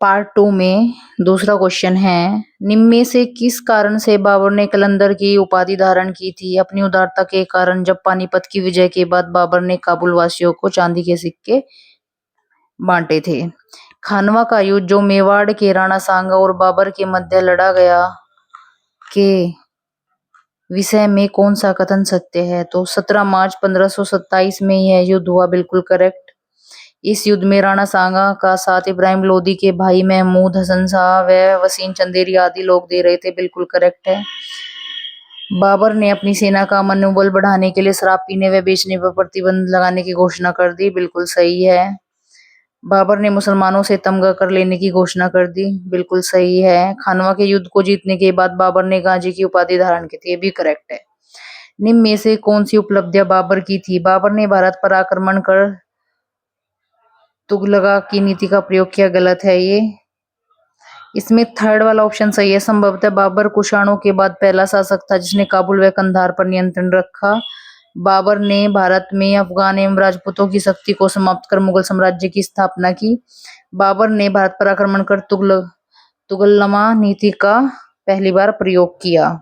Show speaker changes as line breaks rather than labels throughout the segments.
Part 2 में दूसरा question है, निम्न में से किस कारण से बाबर ने कलंदर की उपाधि धारण की थी? अपनी उदारता के कारण जब पानीपत की विजय के बाद बाबर ने काबुल वासियों को चांदी के सिक्के बांटे थे। खानवा का युद्ध जो मेवाड़ के राणा सांगा और बाबर के मध्य लड़ा गया के विषय में कौन सा कथन सत्य है? तो 17 मार्च 1527 में यह युद्ध हुआ, बिल्कुल करेक्ट। इस युद्ध में राणा सांगा का साथ इब्राहिम लोदी के भाई महमूद हसन शाह व वसीम चंदेरी आदि लोग दे रहे थे, बिल्कुल करेक्ट है। बाबर ने अपनी सेना का मनोबल बढ़ाने के लिए शराब पीने व बेचने पर प्रतिबंध लगाने की घोषणा कर दी, बिल्कुल सही है। बाबर ने मुसलमानों से तमगा कर लेने की घोषणा कर दी, बिल्कुल सही है। खानवा के युद्ध को जीतने के बाद बाबर ने गाजी की उपाधि धारण की थी, ये भी करेक्ट है। निम्न में से कौन सी उपलब्धियां बाबर की थी? बाबर ने भारत पर आक्रमण कर तुगलका की नीति का प्रयोग किया, गलत है ये। इसमें थर्ड वाला ऑप्शन सही है। संभवतः बाबर कुषाणों के बाद पहला शासक था जिसने काबुल व कंधार पर नियंत्रण रखा। बाबर ने भारत में अफगान एवं राजपूतों की शक्ति को समाप्त कर मुगल साम्राज्य की स्थापना की। बाबर ने भारत पर आक्रमण कर तुगलमा नीति का पहली बार प्रयोग किया।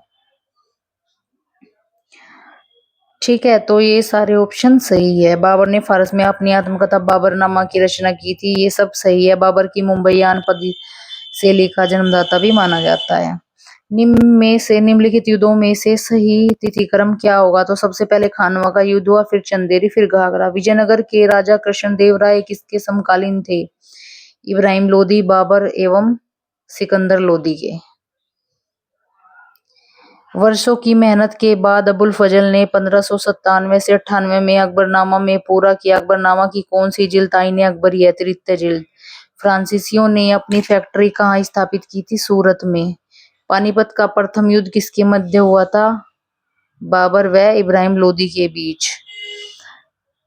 ठीक है, तो ये सारे ऑप्शन सही है। बाबर ने फारस में अपनी आत्मकथा बाबरनामा की रचना की थी, ये सब सही है। बाबर की मुंबईयान पद शैली का जन्मदाता भी माना जाता है। निम्न में से निम्नलिखित युद्धों में से सही तिथिक्रम क्या होगा? तो सबसे पहले खानवा का युद्ध हुआ, फिर चंदेरी, फिर घाघरा। विजयनगर के राजा कृष्णदेव राय किसके समकालीन थे? इब्राहिम लोदी, बाबर एवं सिकंदर लोदी के। वर्षों की मेहनत के बाद अबुल फजल ने 1597 से 98 में अकबरनामा में पूरा किया। अकबरनामा की कौन सी जिल्द आईने अकबरी है? तृतीय जिल्द। फ्रांसीसियों ने अपनी फैक्ट्री कहाँ स्थापित की थी? सूरत में। पानीपत का प्रथम युद्ध किसके मध्य हुआ था? बाबर व इब्राहिम लोदी के बीच।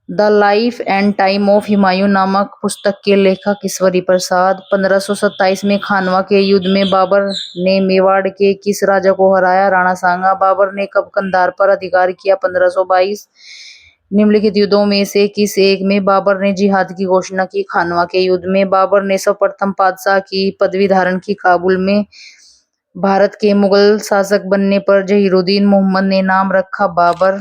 The life and time of Humayun नामक पुस्तक के लेखक ईश्वरी प्रसाद। 1527 में खानवा के युद्ध में बाबर ने मेवाड़ के किस राजा को हराया? राणा सांगा। बाबर ने कब कंधार पर अधिकार किया? 1522। निम्नलिखित युद्धों में से किस एक में बाबर ने जिहाद की घोषणा की? खानवा के युद्ध में। बाबर ने सर्वप्रथम पातशाह की पदवी धारण की काबुल में। भारत के मुगल शासक बनने पर जहीरुद्दीन मोहम्मद ने नाम रखा बाबर।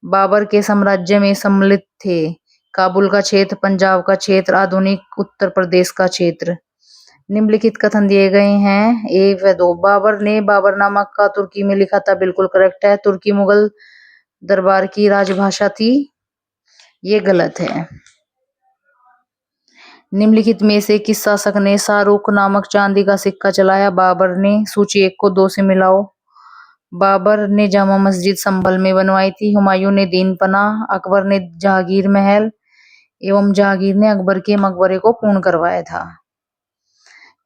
बाबर के साम्राज्य में सम्मिलित थे काबुल का क्षेत्र, पंजाब का क्षेत्र, आधुनिक उत्तर प्रदेश का क्षेत्र। निम्नलिखित कथन दिए गए हैं, 1 व 2। बाबर ने बाबरनामा का तुर्की में लिखा था, बिल्कुल करेक्ट है। तुर्की मुगल दरबार की राजभाषा थी, ये गलत है। निम्नलिखित में से किस शासक ने शाहरुख नामक चांदी का सिक्का चलाया? बाबर ने। सूची 1 को 2 से मिलाओ। बाबर ने जामा मस्जिद संभल में बनवाई थी, हुमायूं ने दीन पनाह, अकबर ने जहांगीर महल एवं जहांगीर ने अकबर के मकबरे को पूर्ण करवाया था।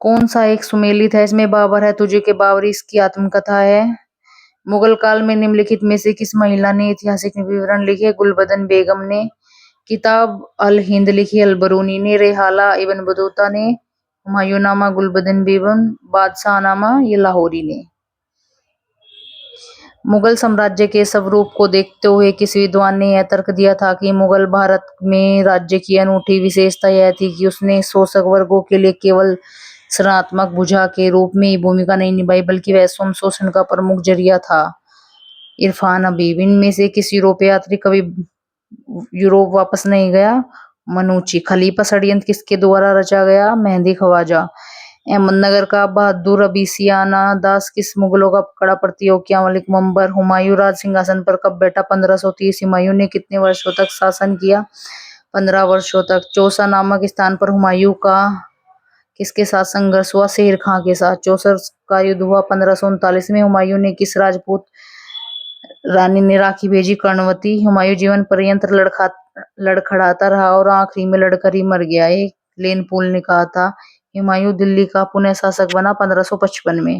कौन सा एक सुमेलित है? इसमें बाबर है तुझे के बाबरी इसकी आत्मकथा है। मुगल काल में निम्नलिखित में से किस महिला ने ऐतिहासिक विवरण लिखे? गुलबदन बेगम ने। किताब अल हिंद लिखी अल-बरूनी ने। रेहाला इब्न बतूता ने। हुमायूंनामा गुलबदन बेगम। बादशाहनामा ये लाहौरी ने। मुगल साम्राज्य के स्वरूप को देखते हुए किस विद्वान ने यह तर्क दिया था कि मुगल भारत में राज्य की अनूठी विशेषता यह थी कि उसने शोषक वर्गों के लिए केवल शरणात्मक भुजा के रूप में ही भूमिका नहीं निभाई, बल्कि वह स्वयं शोषण का प्रमुख जरिया था। इरफान हबीब। इनमें से किस यूरोपीय यात्री कभी यूरोप वापस नहीं गया? मनुची। खलीफा षड्यंत्र किसके द्वारा रचा गया? मेहंदी ख्वाजा। अहमदनगर का बहादुर अबीसियाना दास किस मुगलों का कड़ा प्रतियोगिया मलिक मंबर। हुमायूं राज सिंहासन पर कब बैठा? 1530। हुमायूं ने कितने वर्षों तक शासन किया? 15 वर्षों तक। चौसा नामक स्थान पर हुमायूं का किसके साथ संघर्ष हुआ? शेर खां के साथ। चौसर का युद्ध हुआ 1539 में। हुमायूं ने किस राजपूत रानी ने राखी भेजी? कर्णवती। हुमायूं जीवन पर्यंत लड़खड़ाता रहा और आखिरी में लड़कर ही मर गया, एक लेन पूल ने कहा था। हुमायूं दिल्ली का पुनः शासक बना 1555 में।